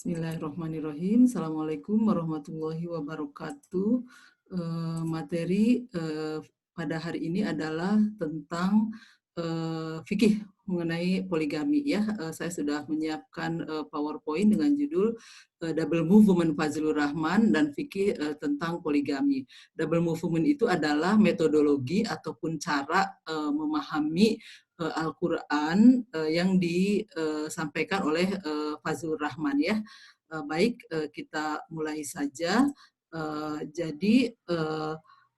Bismillahirrahmanirrahim. Assalamualaikum warahmatullahi wabarakatuh. Materi pada hari ini adalah tentang fikih mengenai poligami ya. Saya sudah menyiapkan PowerPoint dengan judul Double Movement Fazlur Rahman dan fikih tentang poligami. Double movement itu adalah metodologi ataupun cara memahami Al-Quran yang disampaikan oleh Fazlur Rahman ya. Baik, kita mulai saja. Jadi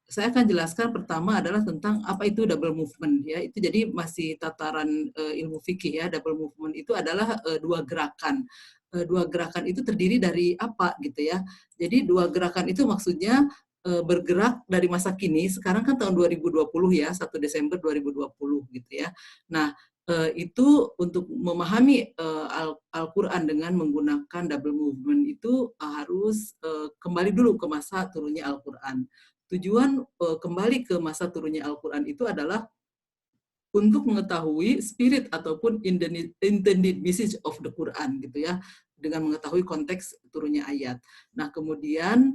saya akan jelaskan pertama adalah tentang apa itu double movement ya. Itu jadi masih tataran ilmu fikih ya. Double movement itu adalah dua gerakan. Dua gerakan itu terdiri dari apa gitu ya. Jadi dua gerakan itu maksudnya bergerak dari masa kini, sekarang kan tahun 2020 ya, 1 Desember 2020 gitu ya. Nah, itu untuk memahami Al-Quran dengan menggunakan double movement itu harus kembali dulu ke masa turunnya Al-Quran. Tujuan kembali ke masa turunnya Al-Quran itu adalah untuk mengetahui spirit ataupun intended message of the Quran gitu ya, dengan mengetahui konteks turunnya ayat. Nah, kemudian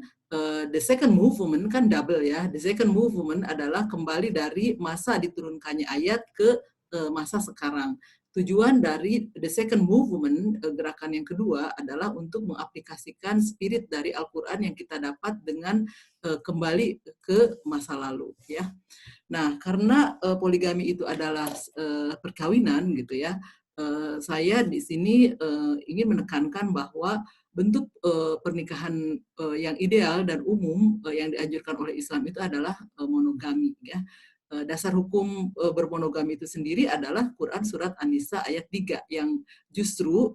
the second movement kan double ya. The second movement adalah kembali dari masa diturunkannya ayat ke masa sekarang. Tujuan dari the second movement, gerakan yang kedua adalah untuk mengaplikasikan spirit dari Al-Quran yang kita dapat dengan kembali ke masa lalu ya. Nah, karena poligami itu adalah perkawinan gitu ya, saya di sini ingin menekankan bahwa bentuk pernikahan yang ideal dan umum yang dianjurkan oleh Islam itu adalah monogami ya. Dasar hukum bermonogami itu sendiri adalah Quran surat An-Nisa ayat 3 yang justru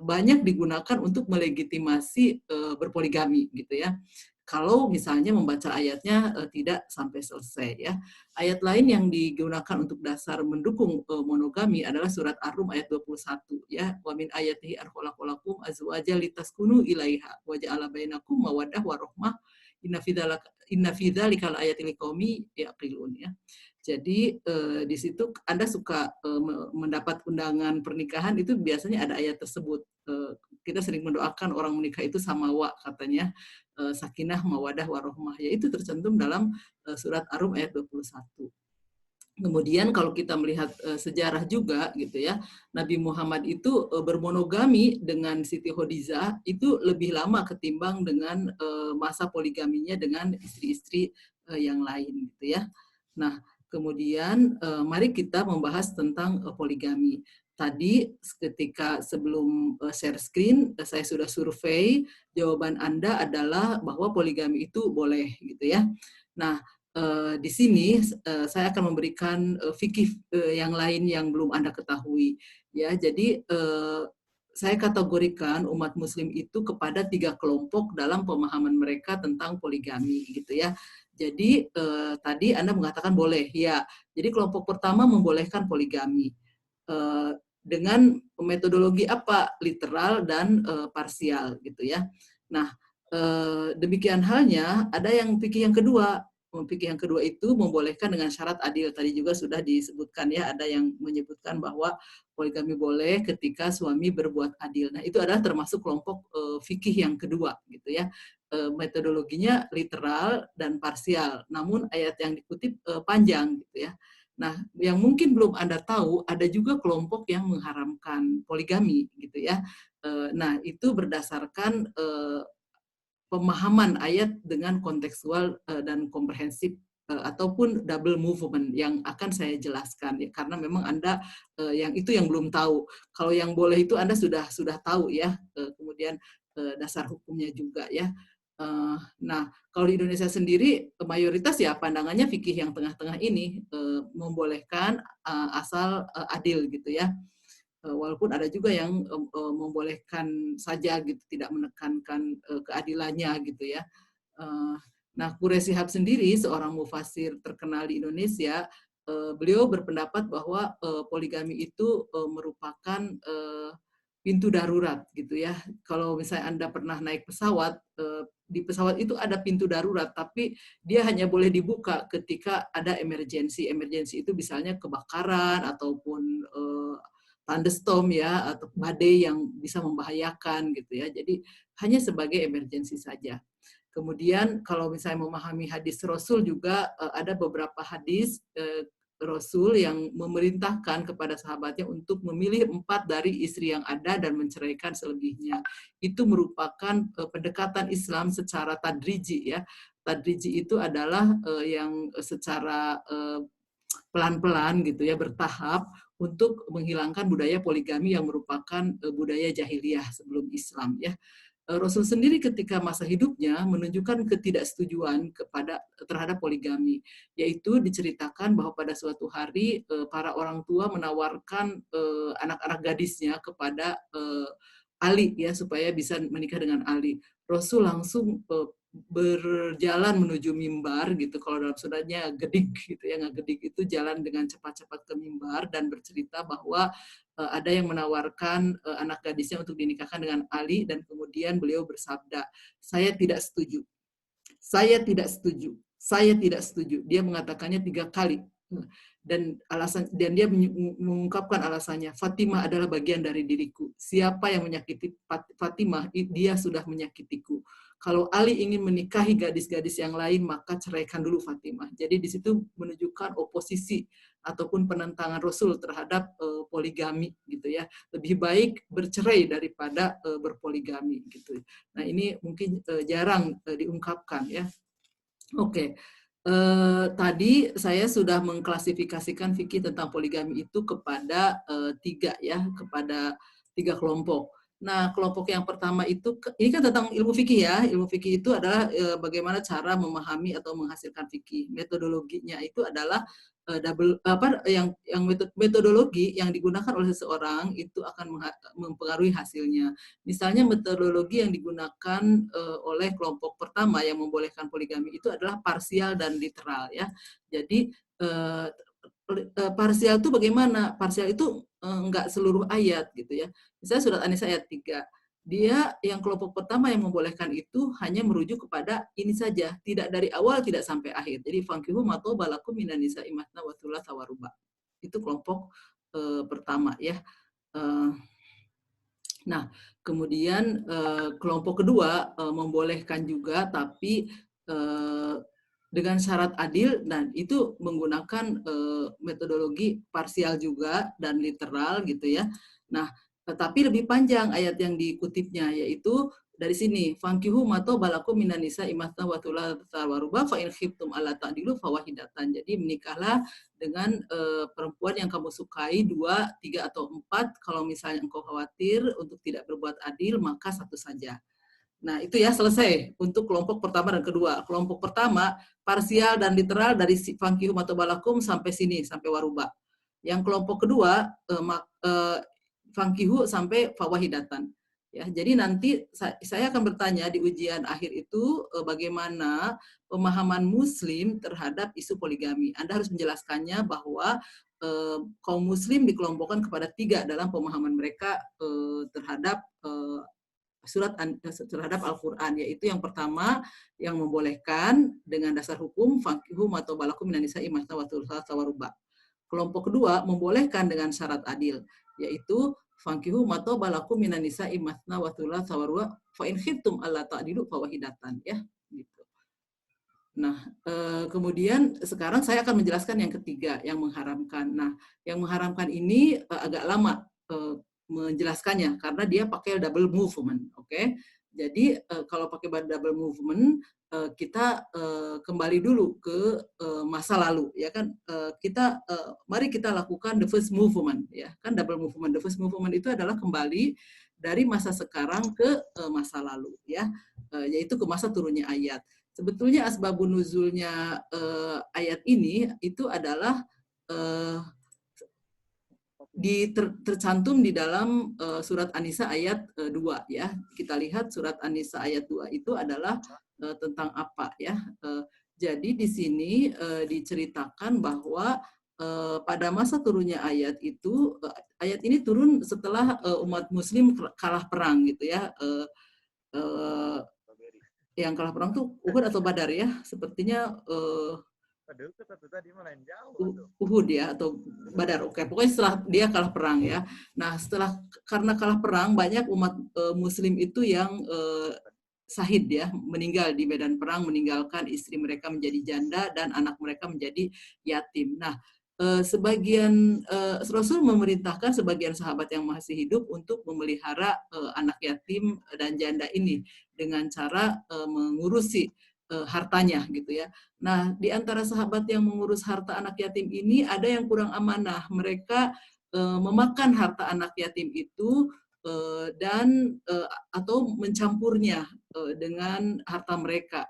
banyak digunakan untuk melegitimasi berpoligami gitu ya. Kalau misalnya membaca ayatnya tidak sampai selesai ya. Ayat lain yang digunakan untuk dasar mendukung monogami adalah surat Ar-Rum ayat 21 ya. Wa min ayatihi an khalaqalakum azwaja litaskunu ilaiha wa ja'ala bainakum mawaddah warahmah inna fi dzalikal ayati liqaumi yaqilun ya. Jadi di situ Anda suka mendapat undangan pernikahan itu biasanya ada ayat tersebut. Kita sering mendoakan orang menikah itu samawa katanya, sakinah mawadah warohmah, yaitu tercantum dalam surat Ar-Rum ayat 21. Kemudian kalau kita melihat sejarah juga gitu ya, Nabi Muhammad itu bermonogami dengan Siti Khadijah itu lebih lama ketimbang dengan masa poligaminya dengan istri-istri yang lain gitu ya. Nah, kemudian mari kita membahas tentang poligami. Tadi ketika sebelum share screen saya sudah survei, jawaban Anda adalah bahwa poligami itu boleh gitu ya. Nah, di sini saya akan memberikan fikih yang lain yang belum Anda ketahui ya. Jadi saya kategorikan umat muslim itu kepada 3 kelompok dalam pemahaman mereka tentang poligami gitu ya. Jadi tadi Anda mengatakan boleh ya. Jadi kelompok pertama membolehkan poligami dengan metodologi apa? Literal dan parsial gitu ya. Nah, demikian halnya ada yang fikih yang kedua. Fikih yang kedua itu membolehkan dengan syarat adil. Tadi juga sudah disebutkan ya, ada yang menyebutkan bahwa poligami boleh ketika suami berbuat adil. Nah, itu adalah termasuk kelompok fikih yang kedua gitu ya. Metodologinya literal dan parsial. Namun ayat yang dikutip panjang gitu ya. Nah, yang mungkin belum Anda tahu, ada juga kelompok yang mengharamkan poligami gitu ya. Nah, itu berdasarkan pemahaman ayat dengan kontekstual dan komprehensif ataupun double movement yang akan saya jelaskan ya, karena memang Anda yang itu yang belum tahu. Kalau yang boleh itu Anda sudah tahu ya. Kemudian dasar hukumnya juga ya. Nah, kalau di Indonesia sendiri mayoritas ya pandangannya fikih yang tengah-tengah ini membolehkan asal adil gitu ya. Walaupun ada juga yang membolehkan saja gitu, tidak menekankan keadilannya gitu ya. Nah, Quraish Shihab sendiri seorang mufasir terkenal di Indonesia, beliau berpendapat bahwa poligami itu merupakan pintu darurat gitu ya. Kalau misalnya Anda pernah naik pesawat, di pesawat itu ada pintu darurat, tapi dia hanya boleh dibuka ketika ada emergensi. Emergensi itu misalnya kebakaran ataupun thunderstorm ya, atau badai yang bisa membahayakan gitu ya. Jadi hanya sebagai emergensi saja. Kemudian kalau misalnya memahami hadis Rasul juga ada beberapa hadis Rasul yang memerintahkan kepada sahabatnya untuk memilih 4 dari istri yang ada dan menceraikan selebihnya. Itu merupakan pendekatan Islam secara tadriji ya. Tadriji itu adalah yang secara pelan-pelan gitu ya, bertahap untuk menghilangkan budaya poligami yang merupakan budaya jahiliyah sebelum Islam ya. Rasul sendiri ketika masa hidupnya menunjukkan ketidaksetujuan terhadap poligami, yaitu diceritakan bahwa pada suatu hari para orang tua menawarkan anak-anak gadisnya kepada Ali ya supaya bisa menikah dengan Ali. Rasul langsung berjalan menuju mimbar gitu, kalau dalam sunnahnya gedik gitu ya, ngegedik itu jalan dengan cepat-cepat ke mimbar dan bercerita bahwa ada yang menawarkan anak gadisnya untuk dinikahkan dengan Ali dan kemudian beliau bersabda, saya tidak setuju, saya tidak setuju, saya tidak setuju. Dia mengatakannya 3 kali dan dia mengungkapkan alasannya, Fatimah adalah bagian dari diriku. Siapa yang menyakiti Fatimah, dia sudah menyakitiku. Kalau Ali ingin menikahi gadis-gadis yang lain, maka ceraikan dulu Fatimah. Jadi di situ menunjukkan oposisi ataupun penentangan Rasul terhadap poligami gitu ya. Lebih baik bercerai daripada berpoligami gitu. Nah, ini mungkin jarang diungkapkan ya. Oke. Tadi saya sudah mengklasifikasikan fikih tentang poligami itu kepada 3 ya, kepada 3 kelompok. Nah, kelompok yang pertama itu ini kan tentang ilmu fikih ya. Ilmu fikih itu adalah bagaimana cara memahami atau menghasilkan fikih. Metodologinya itu adalah metodologi yang digunakan oleh seseorang itu akan mempengaruhi hasilnya. Misalnya metodologi yang digunakan oleh kelompok pertama yang membolehkan poligami itu adalah parsial dan literal ya. Jadi parsial itu bagaimana? Parsial itu enggak seluruh ayat gitu ya. Misalnya surat An-Nisa ayat 3. Dia yang kelompok pertama yang membolehkan itu hanya merujuk kepada ini saja, tidak dari awal tidak sampai akhir. Jadi fankihu mato balakum minan nisa'i matna wa thulatha wa ruba'. Itu kelompok pertama ya. Nah, kemudian kelompok kedua membolehkan juga, tapi dengan syarat adil, dan itu menggunakan metodologi parsial juga dan literal gitu ya. Nah, tetapi lebih panjang ayat yang dikutipnya, yaitu dari sini, fankihu mato balakum minan nisa imatna wa thulatha wa ruba' fa in khiftum alla ta'dilu fawahidatan. Jadi menikahlah dengan perempuan yang kamu sukai 2, 3 atau 4. Kalau misalnya engkau khawatir untuk tidak berbuat adil, maka 1 saja. Nah, itu ya selesai untuk kelompok pertama dan kedua. Kelompok pertama parsial dan literal dari fankihu mato balakum sampai sini, sampai waruba. Yang kelompok kedua fankihu sampai fawahidatan. Ya, jadi nanti saya akan bertanya di ujian akhir itu bagaimana pemahaman Muslim terhadap isu poligami. Anda harus menjelaskannya bahwa kaum Muslim dikelompokkan kepada 3 dalam pemahaman mereka terhadap terhadap Al-Quran, yaitu yang pertama yang membolehkan dengan dasar hukum fankihu atau balakum minan nisa'i masna wa thulatha wa ruba'. Kelompok kedua membolehkan dengan syarat adil, yaitu fankihu mato balakum minan nisa'i masna wa thulatha wa ruba' fa in khiftum alla ta'dilu fawahidatan ya gitu. Nah, kemudian sekarang saya akan menjelaskan yang ketiga yang mengharamkan. Nah, yang mengharamkan ini agak lama menjelaskannya karena dia pakai double movement, oke? Jadi kalau pakai double movement kita kembali dulu ke masa lalu ya kan, mari kita lakukan the first movement ya kan, double movement. The first movement itu adalah kembali dari masa sekarang ke masa lalu ya, yaitu ke masa turunnya ayat. Sebetulnya asbabun nuzulnya ayat ini itu adalah tercantum di dalam surat An-Nisa ayat 2 ya. Kita lihat surat An-Nisa ayat 2 itu adalah tentang apa ya. Jadi di sini diceritakan bahwa pada masa turunnya ayat itu, ayat ini turun setelah umat muslim kalah perang gitu ya. Yang kalah perang tuh Uhud atau Badar ya. Sepertinya Aduh, satu tadi malah yang jauh tuh. Uhud ya atau Badar. Oke, pokoknya setelah dia kalah perang ya. Nah, karena kalah perang banyak umat muslim itu yang syahid ya, meninggal di medan perang, meninggalkan istri mereka menjadi janda dan anak mereka menjadi yatim. Nah, sebagian Rasul memerintahkan sebagian sahabat yang masih hidup untuk memelihara anak yatim dan janda ini dengan cara mengurusi hartanya gitu ya. Nah, di antara sahabat yang mengurus harta anak yatim ini ada yang kurang amanah. Mereka memakan harta anak yatim itu dan atau mencampurnya dengan harta mereka.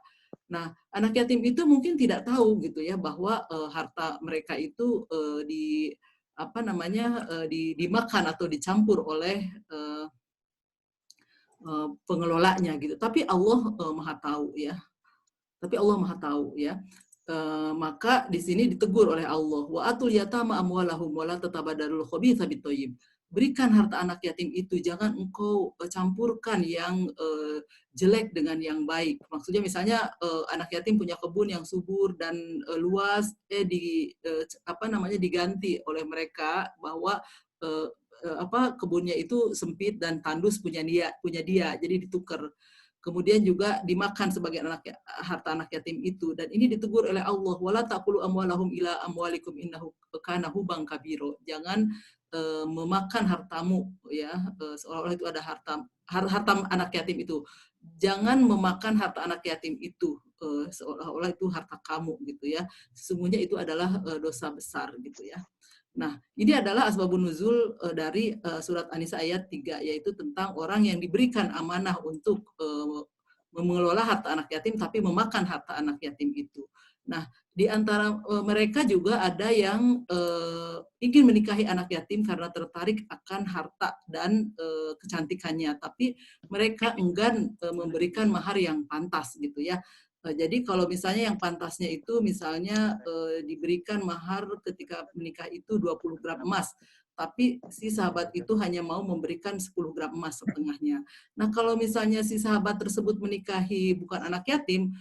Nah, anak yatim itu mungkin tidak tahu gitu ya bahwa harta mereka itu di apa namanya dimakan atau dicampur oleh pengelolanya gitu. Tapi Allah Maha tahu ya. Tapi Allah Maha tahu ya. Maka di sini ditegur oleh Allah, wa atul yatama amwalahum wala tatabadarul khabitha bitoyib. Berikan harta anak yatim itu, jangan engkau campurkan yang jelek dengan yang baik. Maksudnya misalnya anak yatim punya kebun yang subur dan luas, diganti oleh mereka bahwa kebunnya itu sempit dan tandus punya dia, jadi ditukar. Kemudian juga dimakan sebagai harta anak yatim itu, dan ini ditegur oleh Allah, wala taqulu amwalahum ila amwalikum innahu kana huban kabiro. Jangan memakan hartamu ya seolah-olah itu ada harta anak yatim itu. Jangan memakan harta anak yatim itu seolah-olah itu harta kamu gitu ya. Sesungguhnya itu adalah dosa besar gitu ya. Nah, ini adalah asbabun nuzul dari surat An-Nisa ayat 3, yaitu tentang orang yang diberikan amanah untuk mengelola harta anak yatim, tapi memakan harta anak yatim itu. Nah, di antara mereka juga ada yang ingin menikahi anak yatim karena tertarik akan harta dan kecantikannya, tapi mereka enggan memberikan mahar yang pantas gitu ya. Jadi kalau misalnya yang pantasnya itu misalnya diberikan mahar ketika menikah itu 20 gram emas, tapi si sahabat itu hanya mau memberikan 10 gram emas setengahnya. Nah, kalau misalnya si sahabat tersebut menikahi bukan anak yatim,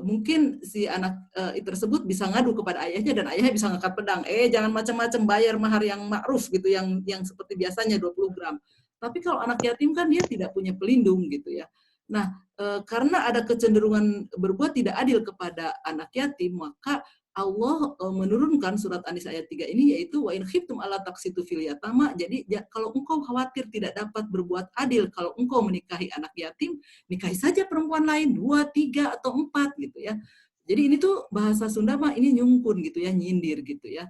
mungkin si anak tersebut bisa ngadu kepada ayahnya dan ayahnya bisa ngangkat pedang. Jangan macam-macam, bayar mahar yang ma'ruf gitu, yang seperti biasanya 20 gram. Tapi kalau anak yatim kan dia tidak punya pelindung gitu ya. Nah, karena ada kecenderungan berbuat tidak adil kepada anak yatim, maka Allah menurunkan surat An-Nisa ayat 3 ini, yaitu wa in khiftum alla taqsitu fil yatama. Jadi kalau engkau khawatir tidak dapat berbuat adil kalau engkau menikahi anak yatim, nikahi saja perempuan lain 2, 3 atau 4 gitu ya. Jadi ini tuh bahasa Sunda mah ini nyungkun gitu ya, nyindir gitu ya.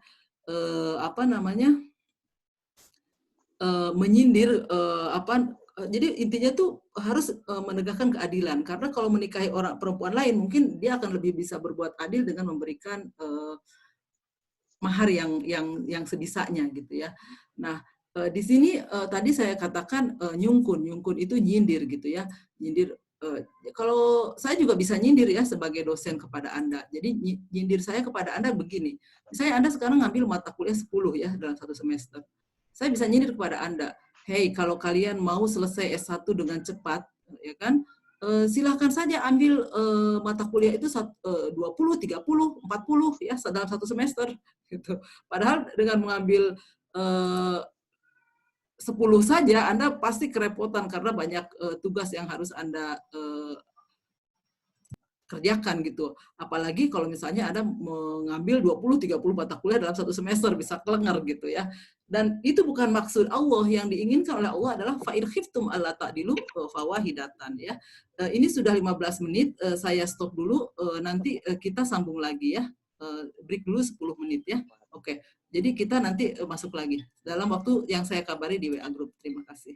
Menyindir jadi intinya tuh harus menegakkan keadilan, karena kalau menikahi orang perempuan lain mungkin dia akan lebih bisa berbuat adil dengan memberikan mahar yang sebisanya gitu ya. Nah, di sini tadi saya katakan nyungkun itu nyindir gitu ya. Nyindir kalau saya juga bisa nyindir ya sebagai dosen kepada Anda. Jadi nyindir saya kepada Anda begini. Misalnya Anda sekarang ngambil mata kuliah 10 ya dalam satu semester. Saya bisa nyindir kepada Anda, hey, kalau kalian mau selesai S1 dengan cepat, ya kan, silahkan saja ambil mata kuliah itu 20, 30, 40 ya dalam satu semester. Gitu. Padahal dengan mengambil 10 saja, Anda pasti kerepotan karena banyak tugas yang harus Anda kerjakan gitu. Apalagi kalau misalnya Anda mengambil 20-30 mata kuliah dalam satu semester, bisa kelengar gitu ya. Dan itu bukan maksud Allah. Yang diinginkan oleh Allah adalah fa'in khiftum alla ta'dilu fawahidatan ya. Ini sudah 15 menit, saya stop dulu, nanti kita sambung lagi ya. Break dulu 10 menit ya. Oke. Jadi kita nanti masuk lagi dalam waktu yang saya kabari di WA Group. Terima kasih.